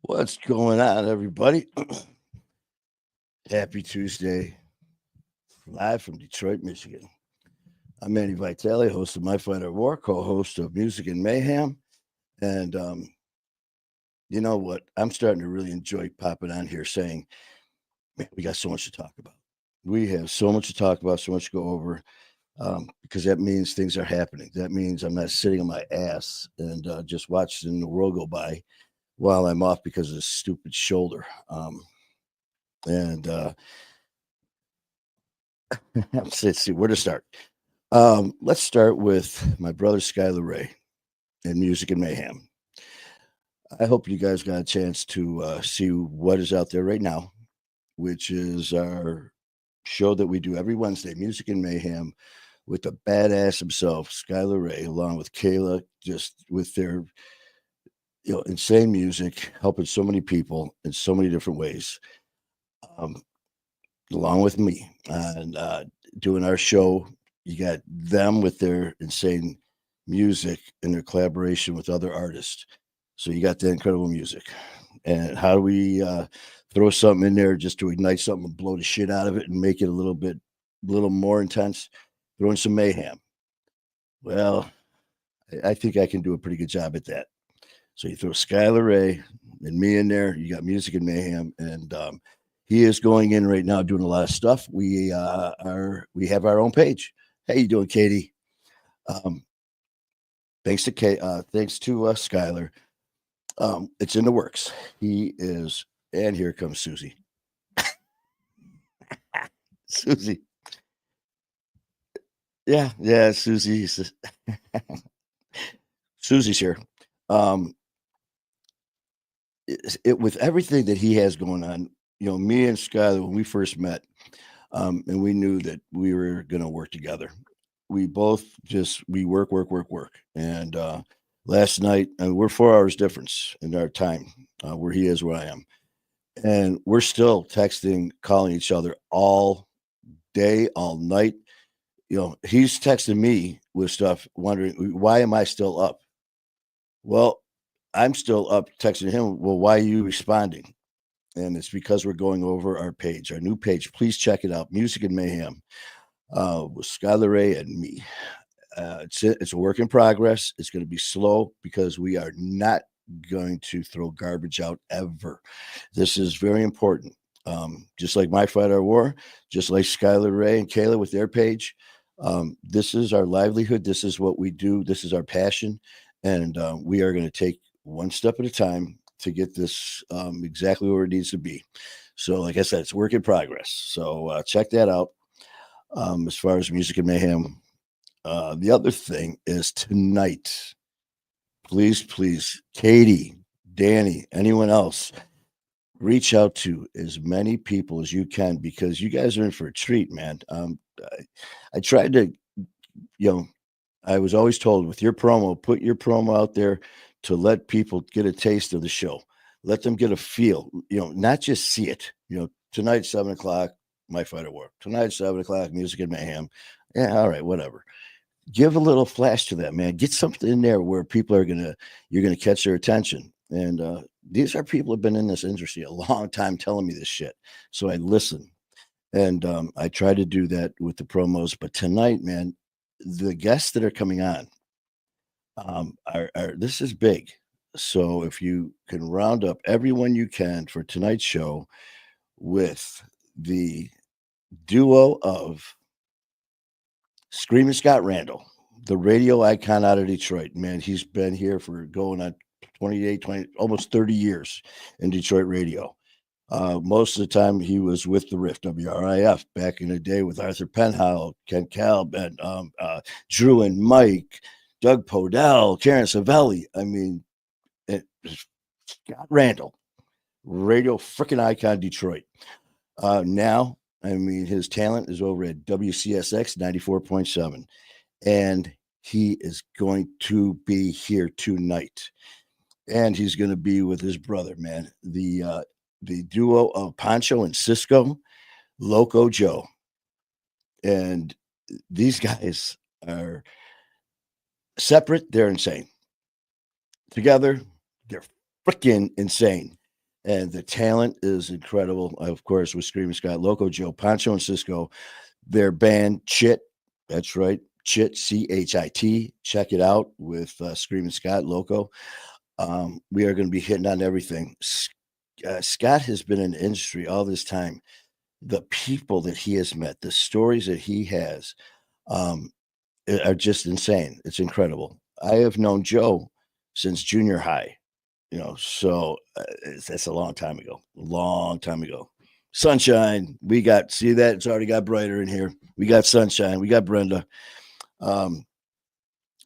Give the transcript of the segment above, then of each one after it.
What's going on, everybody? Happy Tuesday, live from Detroit, Michigan. I'm Manny Vitale, host of My Fight or War, co-host of Music and Mayhem. And you know what? I'm starting to really enjoy popping on here saying, man, we got so much to talk about. We have so much to talk about, so much to go over, because that means things are happening. That means I'm not sitting on my ass and just watching the world go by while I'm off because of this stupid shoulder. And let's see where to start. Let's start with my brother Skylar Ray and Music and Mayhem. I hope you guys got a chance to see what is out there right now, which is our show that we do every Wednesday, Music and Mayhem, with the badass himself, Skylar Ray, along with Kayla, just with their insane music, helping so many people in so many different ways. Um, Along with me and doing our show. You got them with their insane music and their collaboration with other artists. So you got the incredible music. And how do we throw something in there just to ignite something and blow the shit out of it and make it a little more intense? Throw in some mayhem. Well, I think I can do a pretty good job at that. So you throw Skylar Ray and me in there. You got music and mayhem, and he is going in right now doing a lot of stuff. We have our own page. How you doing, Katie? Um, thanks to Skylar. It's in the works. He is, and here comes Susie. Susie, yeah, Susie's here. Um, with everything that he has going on, me and Skylar, when we first met, and we knew that we were going to work together. We both we work, and last night, and we're 4 hours difference in our time, where he is, where I am, and we're still texting, calling each other all day, all night. He's texting me with stuff, wondering why am I still up. Well, I'm still up texting him. Well, why are you responding? And it's because we're going over our page, our new page. Please check it out, Music and Mayhem, with Skylar Ray and me. It's a work in progress. It's going to be slow because we are not going to throw garbage out ever. This is very important. Just like My Fight Our War, just like Skylar Ray and Kayla with their page. This is our livelihood. This is what we do. This is our passion. And we are going to take one step at a time to get this exactly where it needs to be. So, like I said, it's work in progress. So, check that out. As far as Music and Mayhem, the other thing is tonight. Please, Katie, Danny, anyone else, reach out to as many people as you can because you guys are in for a treat, man. I tried to, you know, I was always told with your promo, put your promo out there to let people get a taste of the show. Let them get a feel, not just see it. Tonight, 7 o'clock, My Fight at War. Tonight, 7 o'clock, Music and Mayhem. Yeah, all right, whatever. Give a little flash to that, man. Get something in there where people you're gonna catch their attention. And these are people who've been in this industry a long time telling me this shit. So I listen. And I try to do that with the promos. But tonight, man, the guests that are coming on are this is big. So if you can round up everyone you can for tonight's show with the duo of Screaming Scott Randall, the radio icon out of Detroit. Man, he's been here for going on 28, 20, almost 30 years in Detroit radio. Most of the time, he was with the Riff, WRIF, back in the day with Arthur Penhall, Ken Kalb, and Drew and Mike, Doug Podell, Karen Savelli. I mean, Scott Randall, radio freaking icon Detroit. Now, I mean, his talent is over at WCSX 94.7, and he is going to be here tonight. And he's going to be with his brother, man, the duo of Pancho and Cisco, Loco Joe. And these guys are separate, they're insane. Together, they're freaking insane. and the talent is incredible. Of course, with Screaming Scott, Loco Joe, Pancho, and Cisco, their band Chit. That's right, Chit, Chit. Check it out with Screaming Scott, Loco. We are going to be hitting on everything. Scott has been in the industry all this time. The people that he has met, the stories that he has, um, are just insane. It's incredible. I have known Joe since junior high, so that's a long time ago. Sunshine, we got, see that? It's already got brighter in here. We got sunshine, we got Brenda. Um,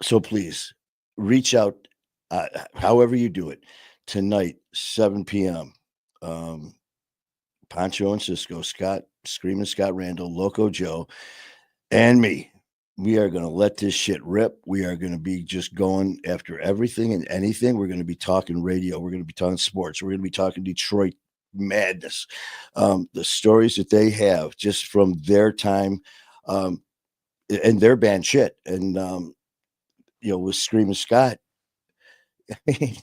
so please reach out, however you do it, tonight, 7 p.m. Um, Pancho and Cisco, Scott, Screaming Scott Randall, Loco Joe, and me. We are going to let this shit rip. We are going to be just going after everything and anything. We're going to be talking radio. We're going to be talking sports. We're going to be talking Detroit madness. The stories that they have just from their time, um, and their band shit. And, with Screaming Scott, the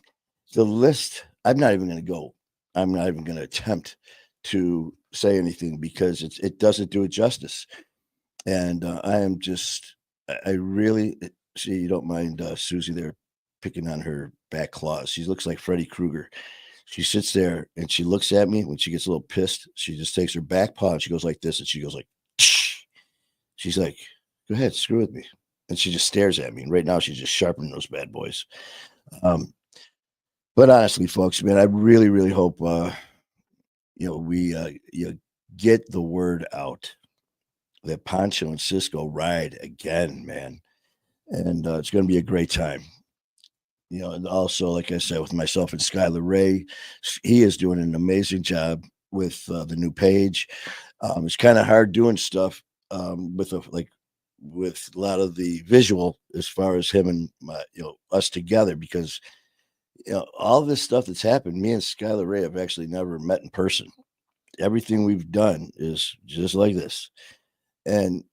list, I'm not even going to go. I'm not even going to attempt to say anything because it doesn't do it justice. And I am just, I really see you don't mind Susie there picking on her back claws. She looks like Freddy Krueger. She sits there and she looks at me when she gets a little pissed. She just takes her back paw and she goes like this, and she goes like, she's like, go ahead, screw with me. And she just stares at me. And right now she's just sharpening those bad boys. Um, but honestly, folks, man, I really, really hope we get the word out that Pancho and Cisco ride again, man. And it's going to be a great time. And also, like I said, with myself and Skylar Ray, he is doing an amazing job with the new page. It's kind of hard doing stuff with a lot of the visual as far as him and us together because all this stuff that's happened. Me and Skylar Ray have actually never met in person. Everything we've done is just like this, and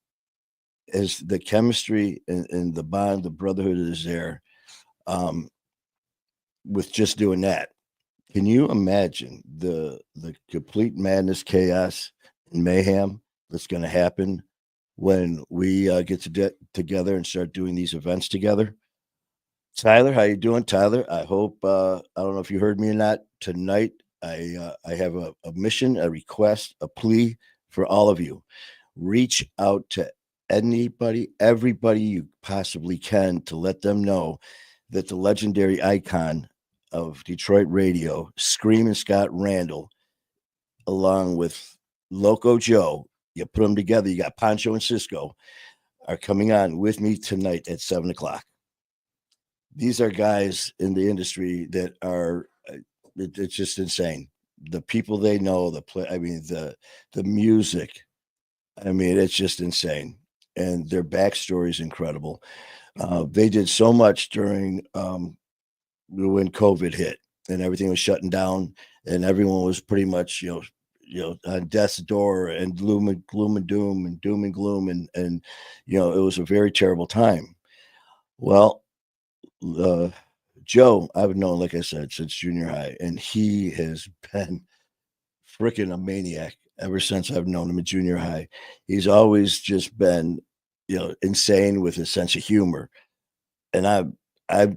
as the chemistry and the bond, the brotherhood is there. Um, with just doing that. Can you imagine the complete madness, chaos, and mayhem that's going to happen when we get together and start doing these events together? Tyler, how you doing, Tyler? I hope I don't know if you heard me or not tonight. I have a mission, a request, a plea for all of you. Reach out to anybody, everybody you possibly can to let them know that the legendary icon of Detroit radio, Screaming Scott Randall, along with Loco Joe, you put them together, you got Pancho and Cisco, are coming on with me tonight at 7 o'clock. These are guys in the industry that are, it's just insane. The people they know, the play, I mean, the music, I mean, it's just insane. And their backstory is incredible. They did so much during when COVID hit and everything was shutting down, and everyone was pretty much on death's door and gloom and doom and doom and gloom, and it was a very terrible time. Well, uh, Joe, I've known, like I said, since junior high, and he has been freaking a maniac ever since I've known him in junior high. He's always just been, insane with his sense of humor. And I,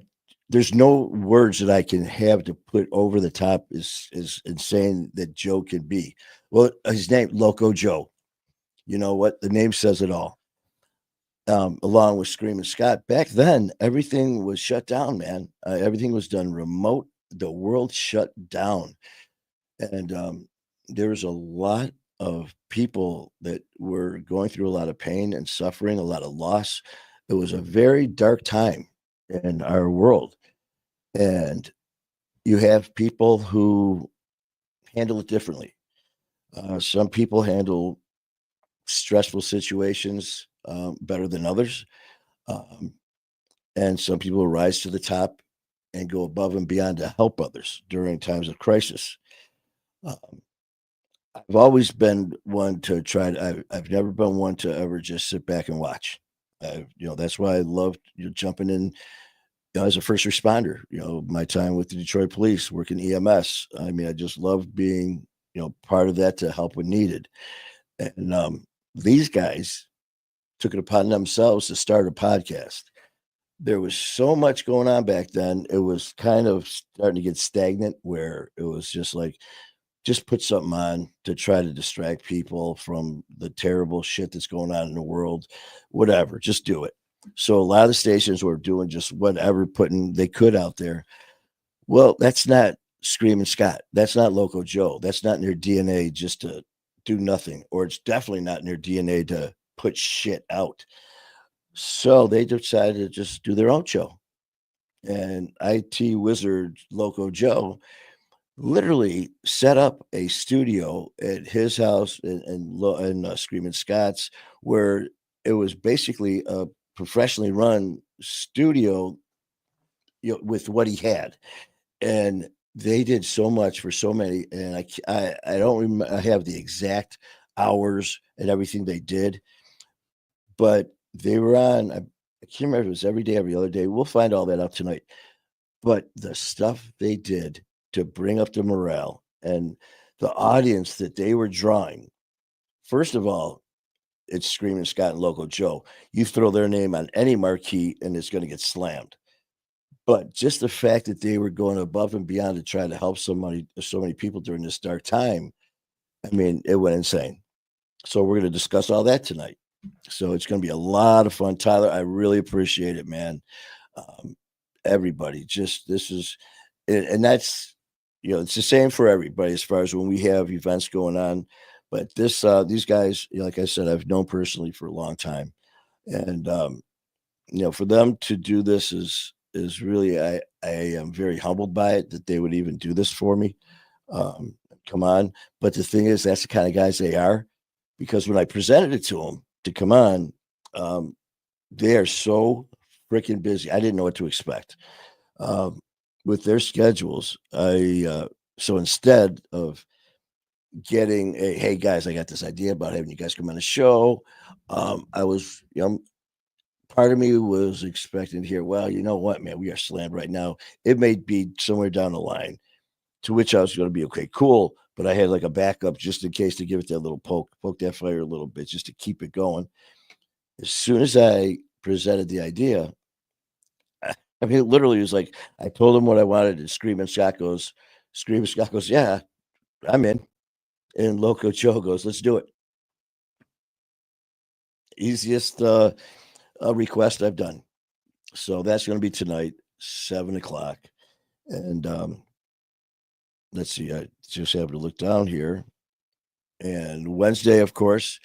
there's no words that I can have to put over the top is insane that Joe can be. Well, his name, Loco Joe. You know what? The name says it all. Along with Screaming Scott. Back then, everything was shut down, man. Everything was done remote. The world shut down. And there was a lot of people that were going through a lot of pain and suffering, a lot of loss. It was a very dark time in our world. And you have people who handle it differently. Some people handle stressful situations better than others. Um, and some people rise to the top and go above and beyond to help others during times of crisis. Um, I've always been one to try to, I've never been one to ever just sit back and watch. That's why I loved jumping in as a first responder, my time with the Detroit Police, working EMS. I mean, I just love being, part of that to help when needed. And these guys took it upon themselves to start a podcast. There was so much going on back then. It was kind of starting to get stagnant where it was just like, just put something on to try to distract people from the terrible shit that's going on in the world. Whatever, just do it. So a lot of the stations were doing just whatever putting they could out there. Well, that's not Screaming Scott. That's not Loco Joe. That's not in their DNA just to do nothing, or it's definitely not in their DNA to put shit out. So they decided to just do their own show. And IT wizard Loco Joe literally set up a studio at his house in Screaming Scott's, where it was basically a professionally run studio, with what he had, and they did so much for so many. And I don't remember, I have the exact hours and everything they did, but they were on. I can't remember if it was every day, every other day. We'll find all that out tonight. But the stuff they did to bring up the morale and the audience that they were drawing, first of all, it's Screaming Scott and Loco Joe. You throw their name on any marquee and it's going to get slammed. But just the fact that they were going above and beyond to try to help so many people during this dark time, I mean, it went insane. So we're going to discuss all that tonight. So it's going to be a lot of fun, Tyler. I really appreciate it, man. Um, Everybody, just this is, and that's, it's the same for everybody as far as when we have events going on. But these guys, like I said, I've known personally for a long time, and for them to do this is really, I am very humbled by it that they would even do this for me. Um, Come on. But the thing is, that's the kind of guys they are, because when I presented it to them to come on, um, they are so freaking busy. I didn't know what to expect um, with their schedules. So instead of getting a, hey guys, I got this idea about having you guys come on the show, I was, part of me was expecting to hear, well, you know what, man, we are slammed right now. It may be somewhere down the line, to which I was going to be okay, cool. But I had like a backup just in case, to give it that little poke that fire a little bit, just to keep it going. As soon as I presented the idea, I mean, it literally was like, I told him what I wanted, and Screaming Scott goes, yeah, I'm in. And Loco Joe goes, let's do it. Easiest request I've done. So that's going to be tonight, 7 o'clock. And let's see, I just have to look down here. And Wednesday, of course,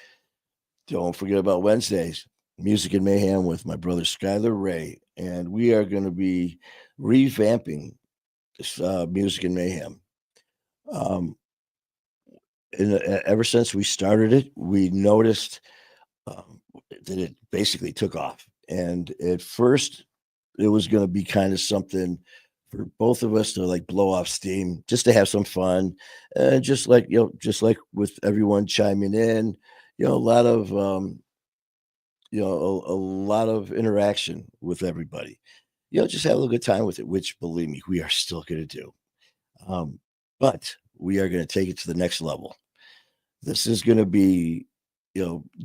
don't forget about Wednesdays, Music and Mayhem with my brother Skylar Ray. And we are going to be revamping this Music and Mayhem. Um, ever since we started it, we noticed that it basically took off. And at first, it was going to be kind of something for both of us to like blow off steam, just to have some fun, just like with everyone chiming in, a lot of a lot of interaction with everybody. Just have a good time with it, which believe me, we are still going to do. Um, but we are going to take it to the next level. This is going to be,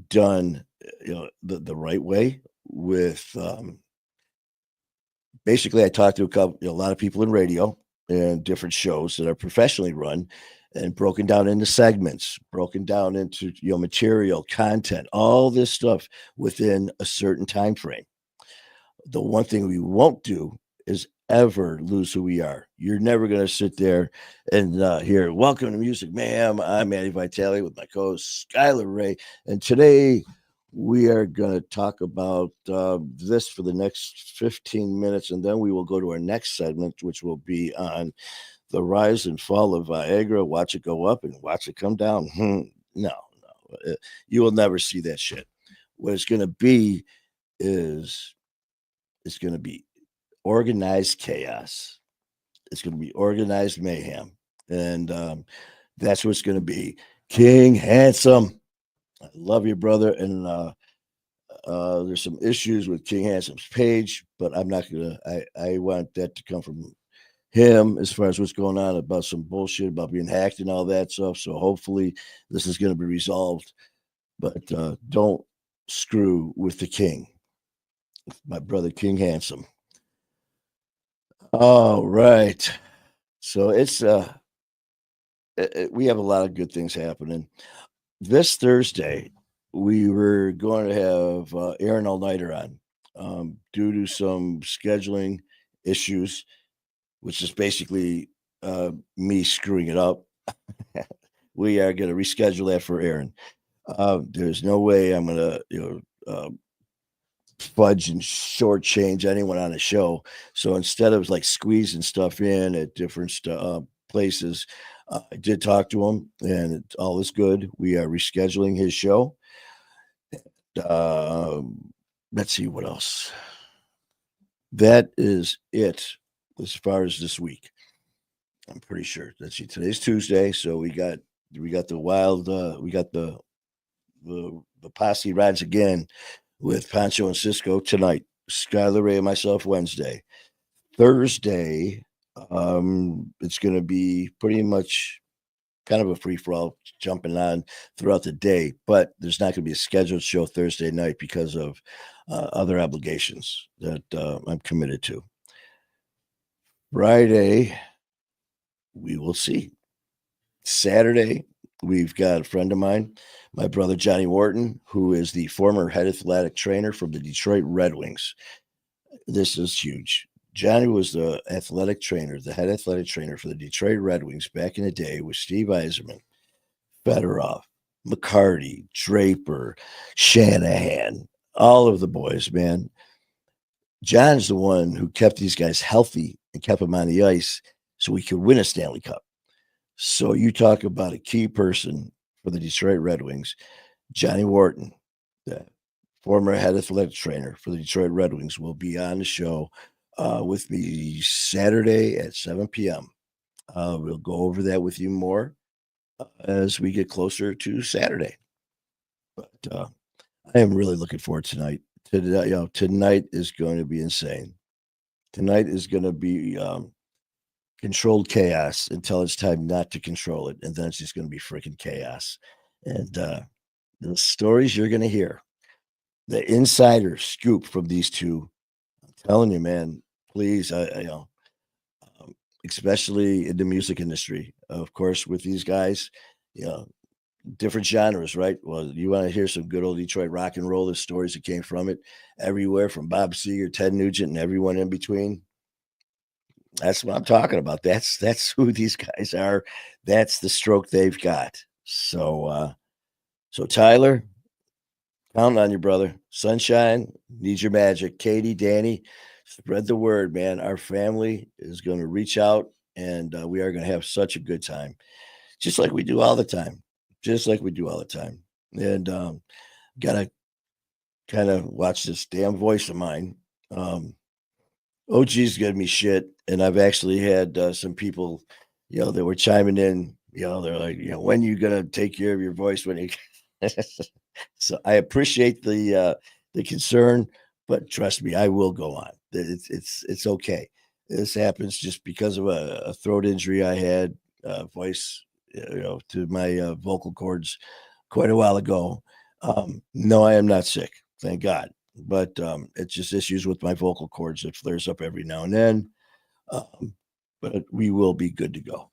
done, the right way with, basically, I talked to a lot of people in radio and different shows that are professionally run, and broken down into segments, broken down into, material, content, all this stuff within a certain time frame. The one thing we won't do is ever lose who we are. You're never going to sit there and hear, welcome to Music Mayhem. I'm Andy Vitale with my co-host Skylar Ray. And today we are going to talk about this for the next 15 minutes. And then we will go to our next segment, which will be on the rise and fall of Viagra. Watch it go up and watch it come down. No. You will never see that shit. What it's going to be is, it's going to be organized chaos. It's going to be organized mayhem. And that's what it's going to be. King Handsome. I love you, brother. And There's some issues with King Handsome's page, but I'm not gonna. I want that to come from him as far as what's going on about some bullshit about being hacked and all that stuff. So hopefully this is going to be resolved. But don't screw with the king, my brother King Handsome. All right. So we have a lot of good things happening. This Thursday, we were going to have Aaron All Nighter on due to some scheduling issues, which is basically me screwing it up. We are going to reschedule that for Aaron. There's no way I'm going to, fudge and shortchange anyone on a show. So instead of like squeezing stuff in at different places, I did talk to him, and all is good. We are rescheduling his show. Let's see what else. That is it as far as this week. I'm pretty sure. Let's see. Today's Tuesday, so we got the wild. We got the posse rides again with Pancho and Cisco tonight. Skylar Ray and myself Wednesday. Thursday, it's going to be pretty much kind of a free for all, jumping on throughout the day, but there's not going to be a scheduled show Thursday night because of other obligations that I'm committed to. Friday, we will see. Saturday, we've got a friend of mine, my brother Johnny Wharton, who is the former head athletic trainer from the Detroit Red Wings. This is huge. Johnny was the head athletic trainer for the Detroit Red Wings back in the day with Steve Eiserman, Fedorov, McCarty, Draper, Shanahan, all of the boys, man. John's the one who kept these guys healthy and kept them on the ice so we could win a Stanley Cup. So you talk about a key person for the Detroit Red Wings, Johnny Wharton, the former head athletic trainer for the Detroit Red Wings, will be on the show with me Saturday at 7 p.m. We'll go over that with you more as we get closer to Saturday. But I am really looking forward tonight. Tonight is going to be insane. Tonight is going to be controlled chaos until it's time not to control it, and then it's just going to be freaking chaos. And the stories you're going to hear, the insider scoop from these two, I'm telling you, man. Please, um, especially in the music industry, of course, with these guys, you know, different genres, right? Well, you want to hear some good old Detroit rock and roll, the stories that came from it, everywhere from Bob Seger, Ted Nugent, and everyone in between. That's what I'm talking about. That's who these guys are. That's the stroke they've got. So Tyler, counting on you, brother. Sunshine, need your magic. Katie, Danny, spread the word, man. Our family is going to reach out, and we are going to have such a good time, just like we do all the time. Just like we do all the time. And gotta kind of watch this damn voice of mine. OG's giving me shit, and I've actually had some people, that were chiming in. They're like, when you gonna take care of your voice when you? So I appreciate the concern, but trust me, I will go on. It's okay. This happens just because of a throat injury I had, voice, to my vocal cords quite a while ago. No, I am not sick, thank God. But it's just issues with my vocal cords that flares up every now and then. Um, but we will be good to go.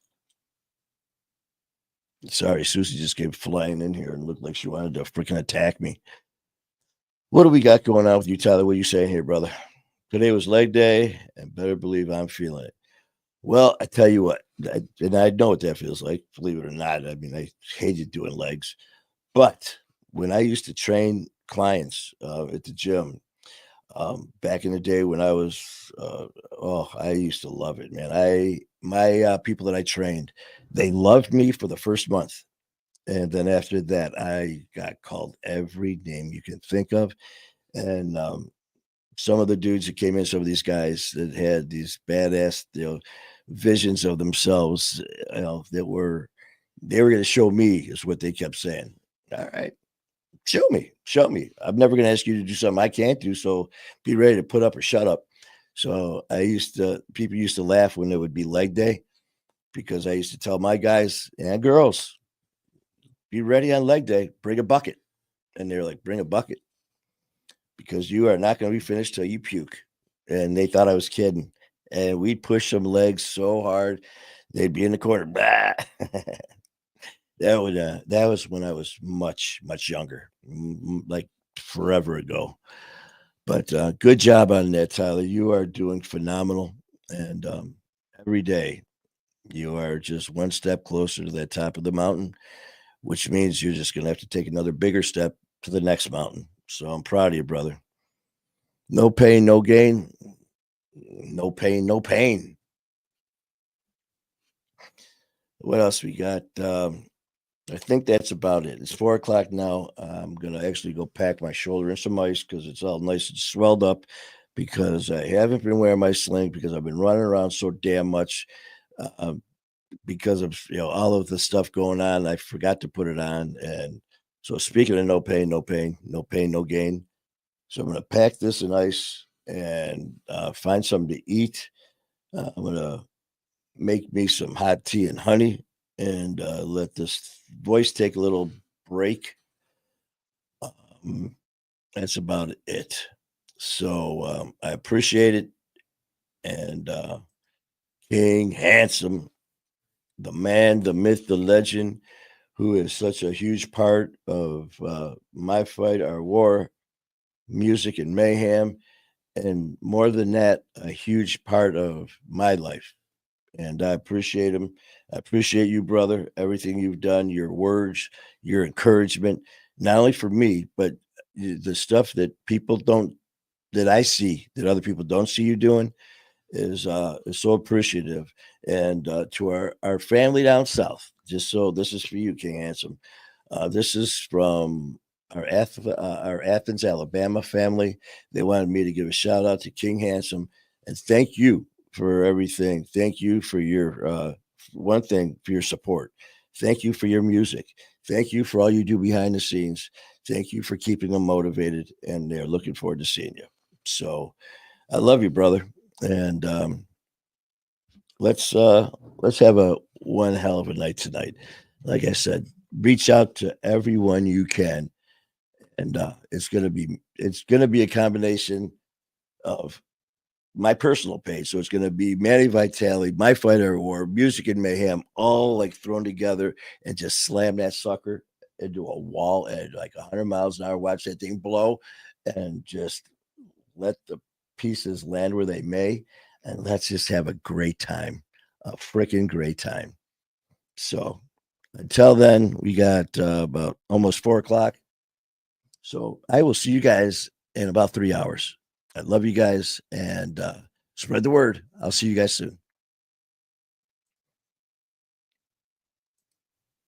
Sorry, Susie just came flying in here and looked like she wanted to freaking attack me. What do we got going on with you, Tyler? What are you saying here, brother? Today was leg day, and better believe I'm feeling it. Well, I tell you what, and I know what that feels like, believe it or not. I mean, I hated doing legs. But when I used to train clients at the gym, back in the day when I was, I used to love it, man. My people that I trained, they loved me for the first month. And then after that, I got called every name you can think of. And some of the dudes that came in, some of these guys that had these badass, visions of themselves, that they were going to show me, is what they kept saying. All right. Show me, show me. I'm never going to ask you to do something I can't do. So be ready to put up or shut up. So people used to laugh when it would be leg day because I used to tell my guys and girls, be ready on leg day, bring a bucket. And they're like, bring a bucket because you are not going to be finished till you puke. And they thought I was kidding. And we'd push some legs so hard, they'd be in the corner. Bah! That was when I was much younger, like forever ago. But good job on that, Tyler. You are doing phenomenal, and every day you are just one step closer to that top of the mountain, which means you're just going to have to take another bigger step to the next mountain. So I'm proud of you, brother. No pain, no gain. No pain, no pain. What else we got? I think that's about it. It's 4 o'clock now. I'm gonna actually go pack my shoulder in some ice because it's all nice and swelled up. Because I haven't been wearing my sling because I've been running around so damn much. Uh, because of all of the stuff going on, I forgot to put it on. And so speaking of no pain, no pain, no pain, no gain. So I'm gonna pack this in ice and find something to eat. I'm gonna make me some hot tea and honey and let this voice take a little break. Um, that's about it. So I appreciate it. And King Handsome, the man, the myth, the legend, who is such a huge part of my fight, our war, music, and mayhem. And more than that, a huge part of my life. And I appreciate him. I appreciate you, brother. Everything you've done, your words, your encouragement, not only for me, but the stuff that people don't, that I see, that other people don't see you doing is so appreciative. And to our family down south, just so this is for you, King Handsome. This is from our Athens, Alabama family. They wanted me to give a shout out to King Handsome and thank you for everything. Thank you for your one thing for your support. Thank you for your music. Thank you for all you do behind the scenes. Thank you for keeping them motivated, and they're looking forward to seeing you. So I love you, brother, and let's uh, let's have a one hell of a night tonight. Like I said, reach out to everyone you can, and it's gonna be a combination of my personal page. So it's gonna be Manny Vitale, My Fighter War, Music and Mayhem, all like thrown together and just slam that sucker into a wall at like 100 miles an hour. Watch that thing blow, and just let the pieces land where they may, and let's just have a great time, a freaking great time. So until then, we got about almost 4 o'clock. So I will see you guys in about 3 hours. I love you guys and spread the word. I'll see you guys soon.